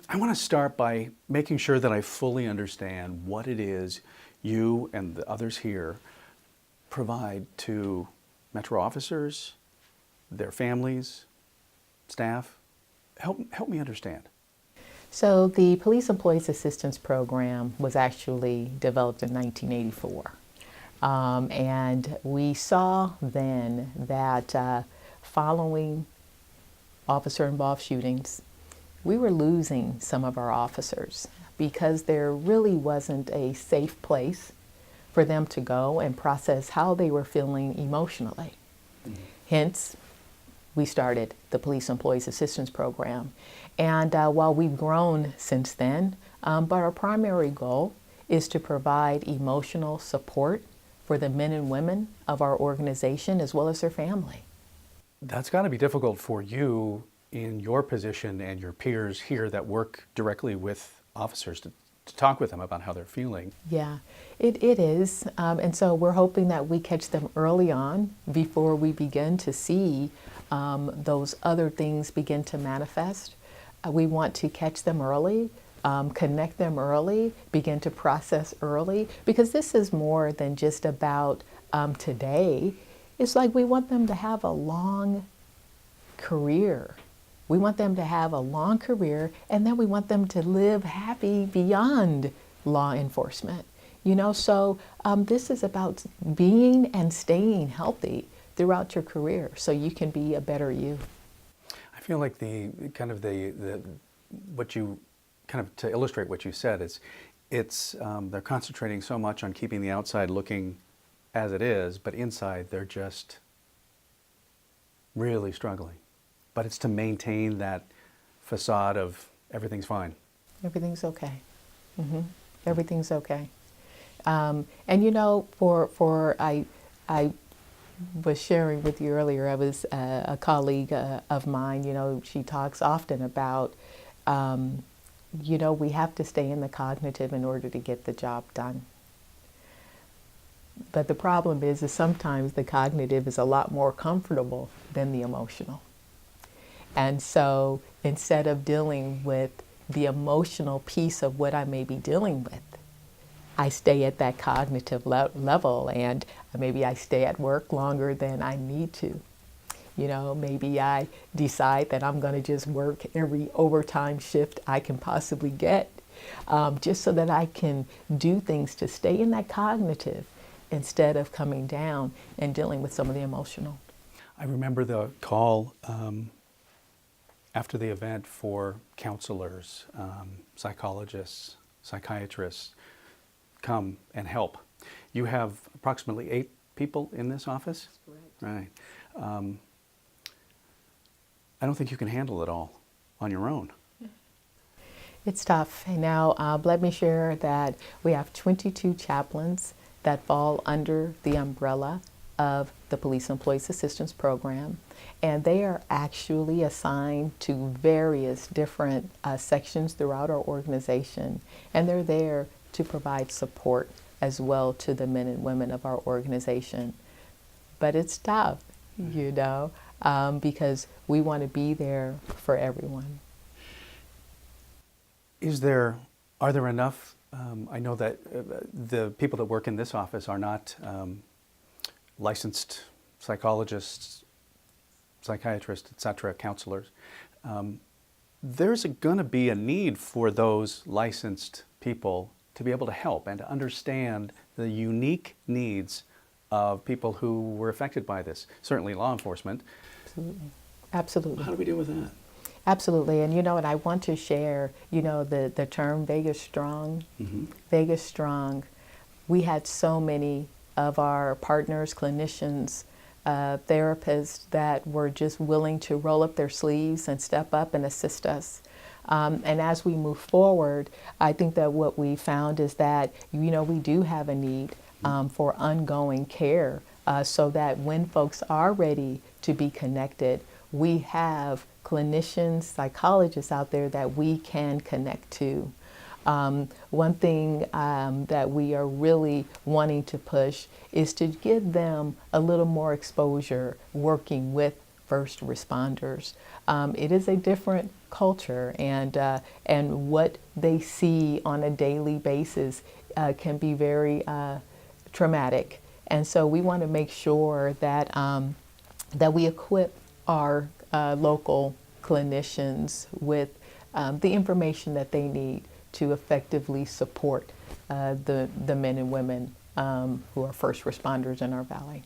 I want to start by making sure that I fully understand what it is you and the others here provide to Metro officers, their families, staff. Help me understand. So the Police Employees Assistance Program was actually developed in 1984. And we saw then that following officer-involved shootings, we were losing some of our officers because there really wasn't a safe place for them to go and process how they were feeling emotionally. Hence, we started the Police Employees Assistance Program. And while we've grown since then, but our primary goal is to provide emotional support for the men and women of our organization as well as their family. That's got to be difficult for you in your position and your peers here that work directly with officers to talk with them about how they're feeling. Yeah, it is. And so we're hoping that we catch them early on before we begin to see those other things begin to manifest. We want to catch them early, connect them early, begin to process early, because this is more than just about today. It's like we want them to have a long career. We want them to have a long career, and then we want them to live happy beyond law enforcement. You know, so this is about being and staying healthy throughout your career so you can be a better you. I feel like what you kind of, to illustrate what you said, it's they're concentrating so much on keeping the outside looking as it is, but inside they're just really struggling. But it's to maintain that facade of everything's fine. Everything's okay. Everything's okay. And you know, I was sharing with you earlier, I was a colleague of mine, you know, she talks often about, you know, we have to stay in the cognitive in order to get the job done. But the problem is sometimes the cognitive is a lot more comfortable than the emotional. And so instead of dealing with the emotional piece of what I may be dealing with, I stay at that cognitive level, and maybe I stay at work longer than I need to. You know, maybe I decide that I'm going to just work every overtime shift I can possibly get, just so that I can do things to stay in that cognitive instead of coming down and dealing with some of the emotional. I remember the call after the event for counselors, psychologists, psychiatrists, come and help. You have approximately 8 people in this office? Correct. Right. I don't think you can handle it all on your own. It's tough. And now let me share that we have 22 chaplains that fall under the umbrella of the Police Employees Assistance Program, and they are actually assigned to various different sections throughout our organization, and they're there to provide support as well to the men and women of our organization. But it's tough, you know, because we want to be there for everyone. Are there enough, I know that the people that work in this office are not licensed psychologists, psychiatrists, etc., counselors. There's going to be a need for those licensed people to be able to help and to understand the unique needs of people who were affected by this, certainly law enforcement. Absolutely. Absolutely. How do we deal with that? Absolutely. And you know, and I want to share, you know, the term Vegas Strong. Vegas Strong. We had so many of our partners, clinicians, therapists that were just willing to roll up their sleeves and step up and assist us. And as we move forward, I think that what we found is that, you know, we do have a need for ongoing care so that when folks are ready to be connected, we have clinicians, psychologists out there that we can connect to. One thing that we are really wanting to push is to give them a little more exposure working with first responders. It is a different culture, and what they see on a daily basis can be very traumatic. And so we want to make sure that that we equip our local clinicians with the information that they need to effectively support the men and women who are first responders in our valley.